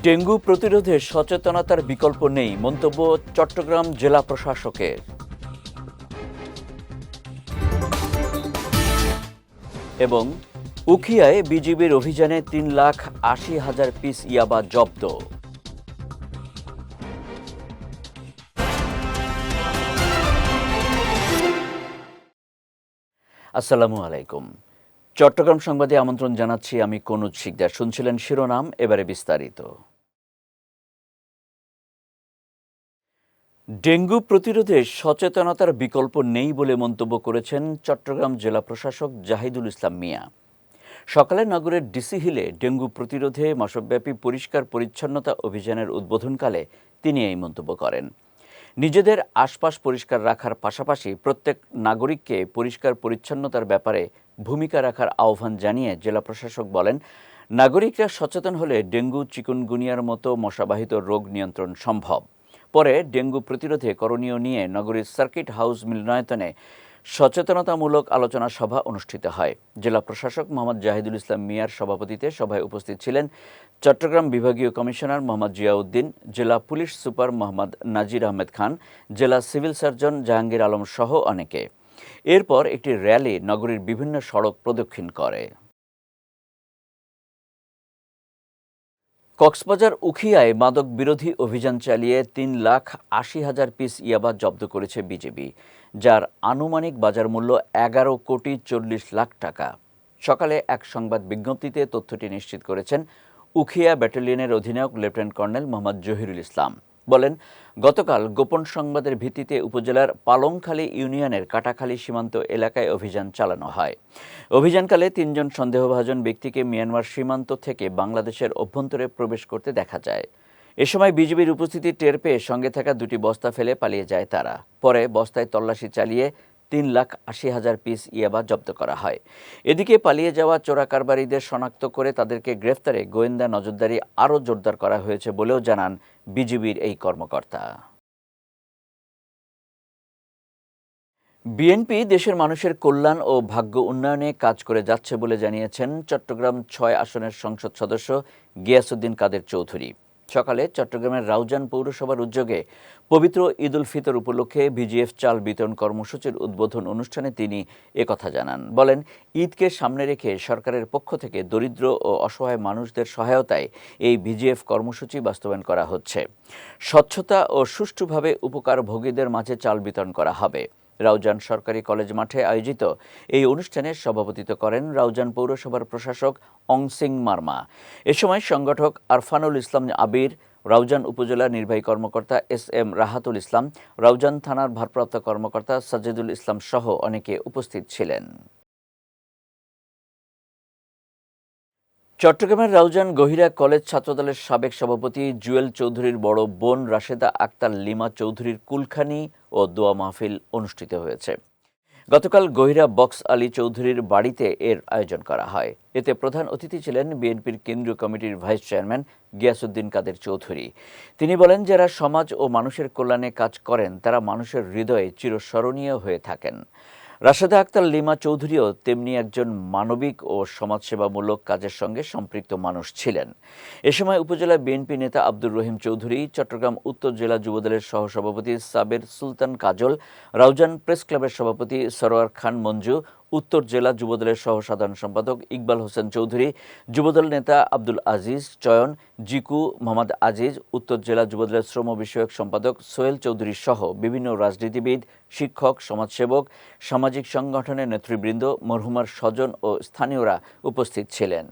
Dengue প্রতিরোধে সচেতনতার বিকল্প নেই মন্তব্য চট্টগ্রাম জেলা প্রশাসকের। এবং উখিয়ায় বিজিবির অভিযানে 3,80,000 পিস ইয়াবা জব্দ। আসসালামু আলাইকুম। চট্টগ্রাম সংবাদে আমন্ত্রণ জানাচ্ছি আমি কনুজ শিকদার। শুনছিলেন শিরোনাম, এবারে বিস্তারিত। ডেঙ্গু প্রতিরোধে সচেতনতার বিকল্প নেই বলে মন্তব্য করেছেন চট্টগ্রাম জেলা প্রশাসক জাহিদুল ইসলাম মিয়া। সকালে নগরের ডিসি হিলে ডেঙ্গু প্রতিরোধে মাসব্যাপী পরিষ্কার পরিচ্ছন্নতা অভিযানের উদ্বোধনকালে তিনি এই মন্তব্য করেন। নিজেদের আশপাশ পরিষ্কার রাখার পাশাপাশি প্রত্যেক নাগরিককে পরিষ্কার পরিচ্ছন্নতার ব্যাপারে ভূমিকা রাখার আহ্বান জানিয়ে জেলা প্রশাসক বলেন, নাগরিকরা সচেতন হলে ডেঙ্গু চিকুনগুনিয়ার মতো মশাবাহিত রোগ নিয়ন্ত্রণ সম্ভব। পরে ডেঙ্গু প্রতিরোধে করণীয় নিয়ে নগরীর সার্কিট হাউস মিলনায়তনে সচেতনতামূলক আলোচনা সভা অনুষ্ঠিত হয়। জেলা প্রশাসক মোহাম্মদ জাহিদুল ইসলাম মিয়ার সভাপতিত্বে সভায় উপস্থিত ছিলেন চট্টগ্রাম বিভাগীয় কমিশনার মোহাম্মদ জিয়াউদ্দিন, জেলা পুলিশ সুপার মোহাম্মদ নাজির আহমেদ খান, জেলা সিভিল সার্জন জাহাঙ্গীর আলম সহ অনেকে। এরপর একটি র্যালি নগরীর বিভিন্ন সড়ক প্রদক্ষিণ করে। কক্সবাজার উখিয়ায় মাদক বিরোধী অভিযান চালিয়ে 3,80,000 পিস ইয়াবা জব্দ করেছে বিজিবি, যার আনুমানিক বাজার মূল্য 11,40,00,00,000 টাকা। সকালে এক সংবাদ বিজ্ঞপ্তিতে তথ্যটি নিশ্চিত করেছেন উখিয়া ব্যাটালিয়নের অধিনায়ক লেফটেন্যান্ট কর্নেল মোহাম্মদ জহিরুল ইসলাম। বলেন, গতকাল গোপন সংবাদের ভিত্তিতে উপজেলার পালংখালী ইউনিয়নের কাটাখালী সীমান্ত এলাকায় অভিযান চালানো হয়। অভিযানকালে 3 জন সন্দেহভাজন ব্যক্তিকে মিয়ানমার সীমান্ত থেকে বাংলাদেশের অভ্যন্তরে প্রবেশ করতে দেখা যায়। এ সময় বিজিবির উপস্থিতি টের পেয়ে সঙ্গে থাকা 2টি বস্তা ফেলে পালিয়ে যায় তারা। পরে বস্তায় তল্লাশি চালিয়ে 3,80,000 পিস ইয়াবা জব্দ করা হয়। এদিকে পালিয়ে যাওয়া চোরা কারবারিদের শনাক্ত করে তাদেরকে গ্রেফতারে গোয়েন্দা নজরদারি আরও জোরদার করা হয়েছে বলেও জানান বিজিবির এই কর্মকর্তা। বিএনপি দেশের মানুষের কল্যাণ ও ভাগ্য উন্নয়নে কাজ করে যাচ্ছে বলে জানিয়েছেন চট্টগ্রাম 6 আসনের সংসদ সদস্য গিয়াসউদ্দিন কাদের চৌধুরী। সকালে চট্টগ্রামের রাউজান পৌরসভার উদ্যোগে পবিত্র ঈদ উল ফিতর উপলক্ষে ভিজিএফ চাল বিতরণ কর্মসূচির উদ্বোধন অনুষ্ঠানে তিনি একথা জানান। বলেন, ঈদকে সামনে রেখে সরকারের পক্ষ থেকে দরিদ্র ও অসহায় মানুষদের সহায়তায় এই ভিজিএফ কর্মসূচি বাস্তবায়ন করা হচ্ছে। স্বচ্ছতা ও সুষ্ঠুভাবে উপকারভোগীদের মাঝে চাল বিতরণ করা হবে। রাউজান সরকারি কলেজ মাঠে আয়োজিত এই অনুষ্ঠানে সভাপতিত্ব করেন রাউজান পৌরসভার প্রশাসক অংসিং মার্মা। এ সময় সংগঠক আরফানুল ইসলাম আবির, রাউজান উপজেলার নির্বাহী কর্মকর্তা এস.এম. রাহাতুল ইসলাম, রাউজান থানার ভারপ্রাপ্ত কর্মকর্তা সাজিদুল ইসলাম সহ অনেকে উপস্থিত ছিলেন। চট্টগ্রামের রাউজান গহিরা কলেজ ছাত্রদলের সাবেক সভাপতি জুয়েল চৌধুরীর বড় বোন রাশেদা আক্তার লিমা চৌধুরীর কুলখানি ও দোয়া মাহফিল অনুষ্ঠিত হয়েছে। গতকাল গহিরা বক্স আলী চৌধুরীর বাড়িতে এর আয়োজন করা হয়। এতে প্রধান অতিথি ছিলেন বিএনপির কেন্দ্রীয় কমিটির ভাইস চেয়ারম্যান গিয়াসউদ্দিন কাদের চৌধুরী। তিনি বলেন, যারা সমাজ ও মানুষের কল্যাণে কাজ করেন তারা মানুষের হৃদয়ে চিরস্মরণীয় হয়ে থাকেন। রাশেদা আক্তার লিমা চৌধুরীও তেমনি একজন মানবিক ও সমাজসেবামূলক কাজের সঙ্গে সম্পৃক্ত মানুষ ছিলেন। এ সময় উপজেলা বিএনপি নেতা আব্দুর রহিম চৌধুরী, চট্টগ্রাম উত্তর জেলা যুবদলের সহসভাপতি সাবের সুলতান কাজল, রাউজান প্রেস ক্লাবের সভাপতি সরোয়ার খান মঞ্জু, উত্তর জেলা যুবদলের সহ সাধারণ সম্পাদক ইকবাল হোসেন চৌধুরী, যুবদল নেতা আব্দুল আজিজ চয়ন, জিকু মোহাম্মদ আজিজ, উত্তর জেলা যুবদলের শ্রম বিষয়ক সম্পাদক সোহেল চৌধুরী সহ বিভিন্ন রাজনীতিবিদ, শিক্ষক, সমাজসেবক, সামাজিক সংগঠনের নেতৃবৃন্দ, মরহুমার স্বজন ও স্থানীয়রা উপস্থিত ছিলেন।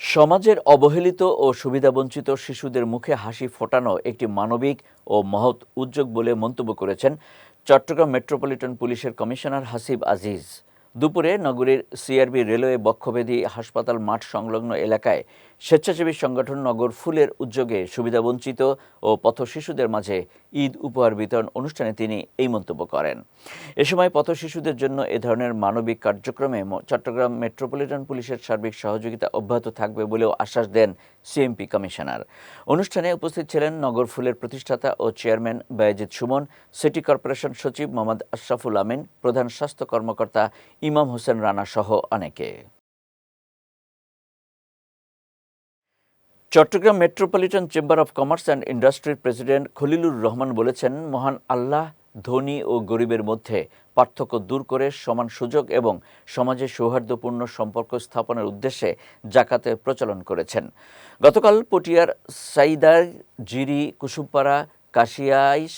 সমাজের অবহেলিত ও সুবিধাবঞ্চিত শিশুদের মুখে হাসি ফোটানো একটি মানবিক ও মহৎ উদ্যোগ বলে মন্তব্য করেছেন চট্টগ্রাম মেট্রোপলিটন পুলিশের কমিশনার হাসিব আজিজ। দুপুরে নগরীর সিআরবি রেলওয়ে বক্ষব্যাধি হাসপাতাল মাঠ সংলগ্ন এলাকায় স্বেচ্ছাসেবী সংগঠন নগর ফুলের উদ্যোগে সুবিধাবঞ্চিত ও পথ শিশুদের মাঝে ঈদ উপহার বিতরণ অনুষ্ঠানে তিনি এই মন্তব্য করেন। এ সময় পথ শিশুদের জন্য এ ধরনের মানবিক কার্যক্রমে চট্টগ্রাম মেট্রোপলিটন পুলিশের সার্বিক সহযোগিতা অব্যাহত থাকবে বলেও আশ্বাস দেন সিএমপি কমিশনার। অনুষ্ঠানে উপস্থিত ছিলেন নগর ফুলের প্রতিষ্ঠাতা ও chairman Bayezid Suman, city corporation সচিব মোহাম্মদ আশরাফুল আমিন, প্রধান স্বাস্থ্য কর্মকর্তা ইমাম হোসেন রানা সহ অনেকে। Chattogram metropolitan chamber of commerce and ইন্ডাস্ট্রির প্রেসিডেন্ট খলিলুর রহমান বলেছেন, মহান আল্লাহ ধনী ও গরিবের মধ্যে পার্থক্য দূর করে সমান সুযোগ এবং সমাজে সৌহার্দ্যপূর্ণ সম্পর্ক স্থাপনের উদ্দেশ্যে জাকাতের প্রচলন করেছেন। গতকাল পটিয়ার সাইদার, জিরি, কুসুমপাড়া, কাশিয়াইশ,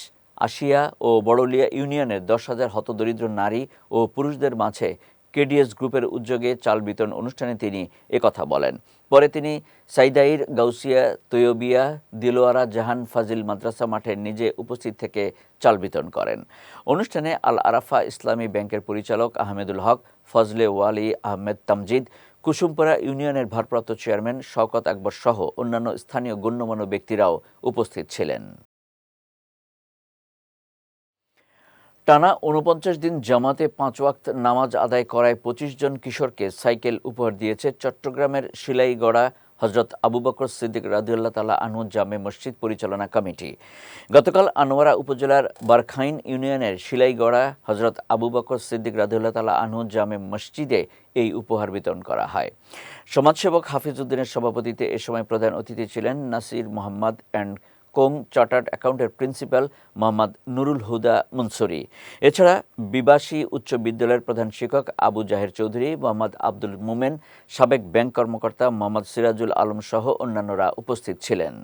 আশিয়া ও বড়লিয়া ইউনিয়নের 10,000 হতদরিদ্র নারী ও পুরুষদের মাঝে কেডিএস গ্রুপের উদ্যোগে চাল বিতরণ অনুষ্ঠানে তিনি একথা বলেন। পরে তিনি সাইদাইর, গাউসিয়া, তৈয়বিয়া, দিলোয়ারা জাহান ফাজিল মাদ্রাসা মাঠে নিজে উপস্থিত থেকে চাল বিতরণ করেন। অনুষ্ঠানে আল আরাফা ইসলামী ব্যাংকের পরিচালক আহমেদুল হক, ফজলে ওয়ালি আহমেদ তামজিদ, কুসুমপাড়া ইউনিয়নের ভারপ্রাপ্ত চেয়ারম্যান শওকত আকবর সহ অন্যান্য স্থানীয় গণ্যমান্য ব্যক্তিরাও উপস্থিত ছিলেন। টানা ৪৯ দিন জামাতে ৫ ওয়াক্ত নামাজ আদায় করায় ২৫ জন কিশোরকে সাইকেল উপহার দিয়েছে চট্টগ্রামের শিলাইগড়া হজরত আবু বকর সিদ্দিক রাদিয়াল্লাহু তাআলা আনহু জামে মসজিদ পরিচালনা কমিটি। গতকাল আনোয়ারা উপজেলার বারখাইন ইউনিয়নের শিলাইগড়া হজরত আবু বকর সিদ্দিক রাদিয়াল্লাহু তাআলা আনহু জামে মসজিদে এই উপহার বিতরণ করা হয়। সমাজসেবক হাফিজ উদ্দিনের সভাপতিত্বে এ সময় প্রধান অতিথি ছিলেন Nasir Mohammad and co chartered অ্যাকাউন্টের প্রিন্সিপাল মোহাম্মদ নুরুল হুদা মনসুরি। এছাড়া বিবাসী উচ্চ বিদ্যালয়ের প্রধান শিক্ষক আবু জাহের চৌধুরী, মোহাম্মদ আব্দুল মোমেন, সাবেক ব্যাংক কর্মকর্তা মোহাম্মদ সিরাজুল আলম সহ অন্যান্যরা উপস্থিত ছিলেন।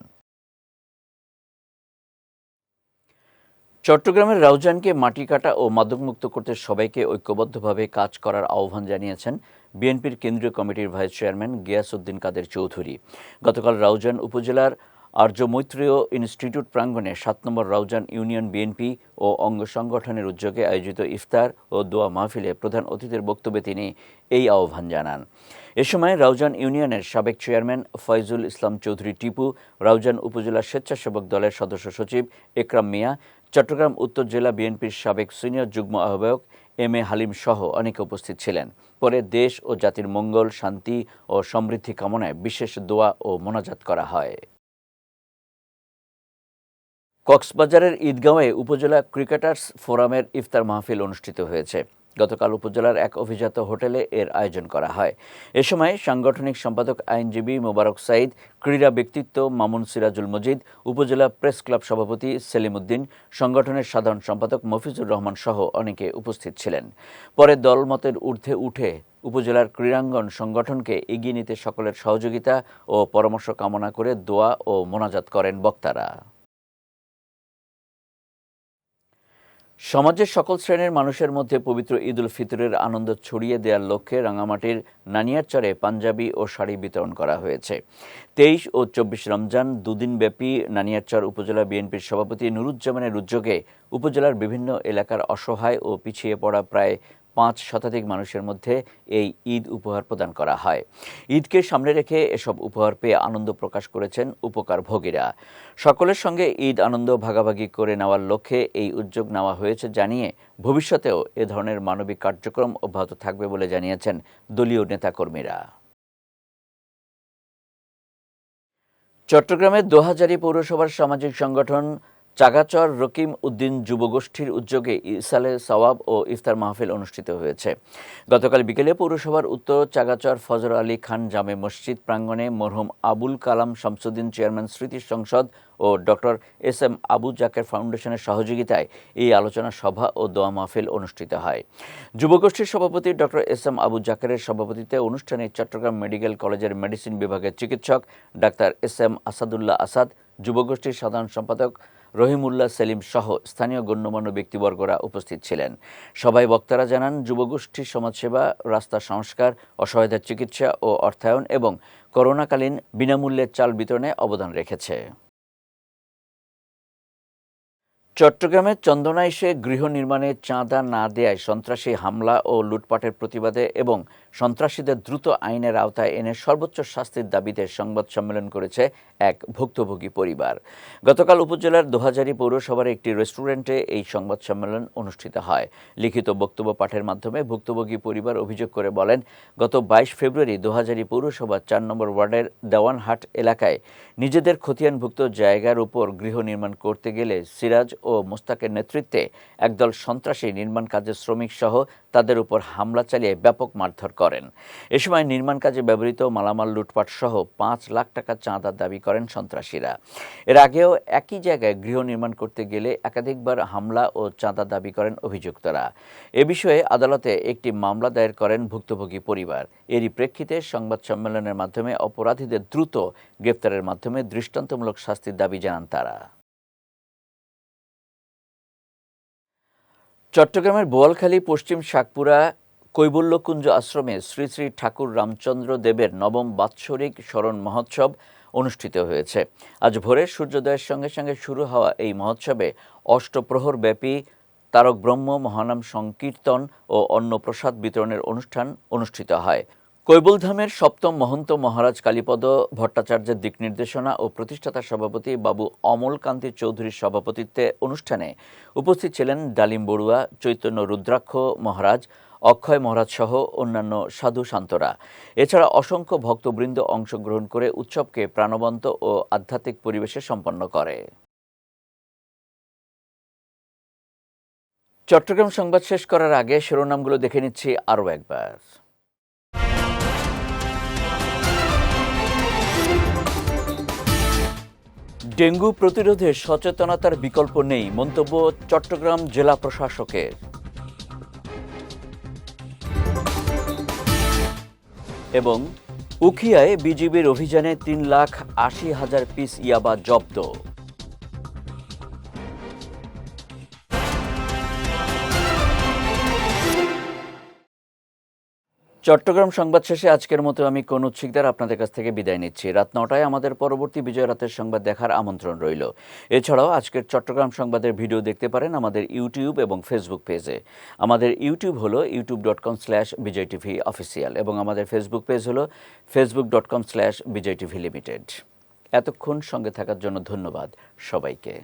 চট্টগ্রামের রাউজানকে মাটি কাটা ও মাদকমুক্ত করতে সবাইকে ঐক্যবদ্ধভাবে কাজ করার আহ্বান জানিয়েছেন বিএনপির কেন্দ্রীয় কমিটির ভাইস চেয়ারম্যান গিয়াসউদ্দিন কাদের চৌধুরী। গতকাল রাউজান উপজেলার আর্য মৈত্রেয় ইনস্টিটিউট প্রাঙ্গণে ৭ নম্বর রাউজান ইউনিয়ন বিএনপি ও অঙ্গ সংগঠনের উদ্যোগে আয়োজিত ইফতার ও দোয়া মাহফিলে প্রধান অতিথির বক্তব্যে তিনি এই আহ্বান জানান। এ সময় রাউজান ইউনিয়নের সাবেক চেয়ারম্যান ফয়জুল ইসলাম চৌধুরী টিপু, রাউজান উপজেলা স্বেচ্ছাসেবক দলের সদস্য সচিব একরাম মিয়া, চট্টগ্রাম উত্তর জেলা বিএনপির সাবেক সিনিয়র যুগ্ম আহ্বায়ক এম এ হালিম সহ অনেকে উপস্থিত ছিলেন। পরে দেশ ও জাতির মঙ্গল, শান্তি ও সমৃদ্ধি কামনায় বিশেষ দোয়া ও মোনাজাত করা হয়। কক্সবাজারের ঈদগাঁওয়ে উপজেলা ক্রিকেটার্স ফোরামের ইফতার মাহফিল অনুষ্ঠিত হয়েছে। গতকাল উপজেলার এক অভিজাত হোটেলে এর আয়োজন করা হয়। এ সময় সাংগঠনিক সম্পাদক আইনজীবী মোবারক সাইদ, ক্রীড়া ব্যক্তিত্ব মামুন সিরাজুল মজিদ, উপজেলা প্রেস ক্লাব সভাপতি সেলিম উদ্দিন, সংগঠনের সাধারণ সম্পাদক মফিজুর রহমান সহ অনেকে উপস্থিত ছিলেন। পরে দলমতের ঊর্ধ্বে উঠে উপজেলার ক্রীড়াঙ্গন সংগঠনকে এগিয়ে নিতে সকলের সহযোগিতা ও পরামর্শ কামনা করে দোয়া ও মোনাজাত করেন বক্তারা। সমাজের সকল শ্রেণীর মানুষের মধ্যে পবিত্র ঈদ উল ফিতরের আনন্দ ছড়িয়ে দেওয়ার লক্ষ্যে রাঙামাটির নানিয়ারচরে পাঞ্জাবি ও শাড়ি বিতরণ করা হয়েছে। ২৩ ও ২৪ রমজান দুদিনব্যাপী নানিয়ারচর উপজেলা বিএনপির সভাপতি নুরুজ্জামানের উদ্যোগে উপজেলার বিভিন্ন এলাকার অসহায় ও পিছিয়ে পড়া প্রায় ৫ শতাধিক মানুষের মধ্যে এই ঈদ উপহার প্রদান করা হয়। ঈদকে সামনে রেখে এসব উপহার পেয়ে আনন্দ প্রকাশ করেছেন উপকারভোগীরা। সকলের সঙ্গে ঈদ আনন্দ ভাগাভাগি করে নেওয়ার লক্ষ্যে এই উদ্যোগ নেওয়া হয়েছে জানিয়ে ভবিষ্যতেও এ ধরনের মানবিক কার্যক্রম অব্যাহত থাকবে বলে জানিয়েছেন দলীয় নেতাকর্মীরা। চট্টগ্রামের দোহাজারী পৌরসভার সামাজিক সংগঠন চাগাচর রকিম উদ্দিন যুবগোষ্ঠীর উদ্যোগে ইসালে সওয়াব ও ইফতার মাহফিল অনুষ্ঠিত হয়েছে। গতকাল বিকেলে পৌরসভার উত্তর চাগাচর ফজর আলী খান জামে মসজিদ প্রাঙ্গণে মরহুম আবুল কালাম শামসুদ্দিন চেয়ারম্যান স্মৃতি সংসদ ও doctor S M Abu Zaker ফাউন্ডেশনের সহযোগিতায় এই আলোচনা সভা ও দোয়া মাহফিল অনুষ্ঠিত হয়। যুবগোষ্ঠীর সভাপতি ডক্টর এস এম আবু জাকেরের সভাপতিত্বে অনুষ্ঠানে চট্টগ্রাম মেডিকেল কলেজের মেডিসিন বিভাগের চিকিৎসক doctor S M Asadullah Asad, যুবগোষ্ঠীর সাধারণ সম্পাদক রহিমউল্লাহ সেলিম সহ স্থানীয় গণ্যমান্য ব্যক্তিবর্গরা উপস্থিত ছিলেন। সভায় বক্তারা জানান, যুবগোষ্ঠীর সমাজসেবা, রাস্তা সংস্কার, অসহায়তার চিকিৎসা ও অর্থায়ন এবং করোনাকালীন বিনামূল্যে চাল বিতরণে অবদান রেখেছে। চট্টগ্রামের চন্দনাইশে গৃহ নির্মাণে চাঁদা না দেয়ায় সন্ত্রাসী হামলা ও লুটপাটের প্রতিবাদে এবং সন্ত্রাসীদের দ্রুত আইনের আওতায় এনে সর্বোচ্চ শাস্তির দাবিতে সংবাদ সম্মেলন করেছে এক ভুক্তভোগী পরিবার। গতকাল উপজেলার দোহাজারী পৌরসভার একটি রেস্টুরেন্টে এই সংবাদ সম্মেলন অনুষ্ঠিত হয়। লিখিত বক্তব্য পাঠের মাধ্যমে ভুক্তভোগী পরিবার অভিযোগ করে বলেন, গত ২২ ফেব্রুয়ারি দোহাজারী পৌরসভার ৪ নম্বর ওয়ার্ডের দেওয়ানহাট এলাকায় নিজেদের খতিয়ানভুক্ত জায়গার উপর গৃহ নির্মাণ করতে গেলে সিরাজ ও মোস্তাকের নেতৃত্বে একদল সন্ত্রাসী নির্মাণ কাজের শ্রমিক সহ তাদের উপর হামলা চালিয়ে ব্যাপক মারধর করেন। এ সময় নির্মাণ কাজে ব্যবহৃত মালামাল লুটপাট সহ ৫ লাখ টাকা চাঁদার দাবি করেন সন্ত্রাসীরা। এর আগেও একই জায়গায় গৃহ নির্মাণ করতে গেলে একাধিকবার হামলা ও চাঁদা দাবি করেন অভিযুক্তরা। এ বিষয়ে আদালতে একটি মামলা দায়ের করেন ভুক্তভোগী পরিবার। এরই প্রেক্ষিতে সংবাদ সম্মেলনের মাধ্যমে অপরাধীদের দ্রুত গ্রেপ্তারের মাধ্যমে দৃষ্টান্তমূলক শাস্তির দাবি জানান তারা। চট্টগ্রামের বোয়ালখালী পশ্চিম শাকপুরা কৈবল্যকুঞ্জ আশ্রমে শ্রী শ্রী ঠাকুর রামচন্দ্র দেবের নবম বাৎসরিক স্মরণ মহোৎসব অনুষ্ঠিত হয়েছে। আজ ভোরে সূর্যোদয়ের সঙ্গে সঙ্গে শুরু হওয়া এই মহোৎসবে অষ্টপ্রহর ব্যাপী তারক ব্রহ্ম মহানাম সংকীর্তন ও অন্নপ্রসাদ বিতরণের অনুষ্ঠান অনুষ্ঠিত হয়। কৈবলধামের সপ্তম মহন্ত মহারাজ কালীপদ ভট্টাচার্যের দিক নির্দেশনা ও প্রতিষ্ঠাতা সভাপতি বাবু অমল কান্তি চৌধুরীর সভাপতিত্বে অনুষ্ঠানে উপস্থিত ছিলেন ডালিম বড়ুয়া, চৈতন্য রুদ্রাক্ষ মহারাজ, অক্ষয় মহারাজ সহ অন্যান্য সাধু সন্তরা। এছাড়া অসংখ্য ভক্তবৃন্দ অংশগ্রহণ করে উৎসবকে প্রাণবন্ত ও আধ্যাত্মিক পরিবেশে সম্পন্ন করে। চট্টগ্রাম সংবাদ শেষ করার আগে শিরোনামগুলো দেখে নিচ্ছি আরও একবার। ডেঙ্গু প্রতিরোধে সচেতনতার বিকল্প নেই, মন্তব্য চট্টগ্রাম জেলা প্রশাসকের। এবং উখিয়ায় বিজিবির অভিযানে 3,80,000 পিস ইয়াবা জব্দ। চট্টগ্রাম সংবাদ শেষে আজকের মতো আমি কনুজ শিকদার আপনাদের কাছ থেকে বিদায় নিচ্ছি। রাত 9টায় আমাদের পরবর্তী বিজয় রাতের সংবাদ দেখার আমন্ত্রণ রইল। এছাড়াও আজকের চট্টগ্রাম সংবাদের ভিডিও দেখতে পারেন আমাদের ইউটিউব এবং ফেসবুক পেজে। আমাদের ইউটিউব হলো youtube.com/bijtvofficial এবং আমাদের ফেসবুক পেজ হলো facebook.com/bijtvlimited। এতক্ষণ সঙ্গে থাকার জন্য ধন্যবাদ সবাইকে।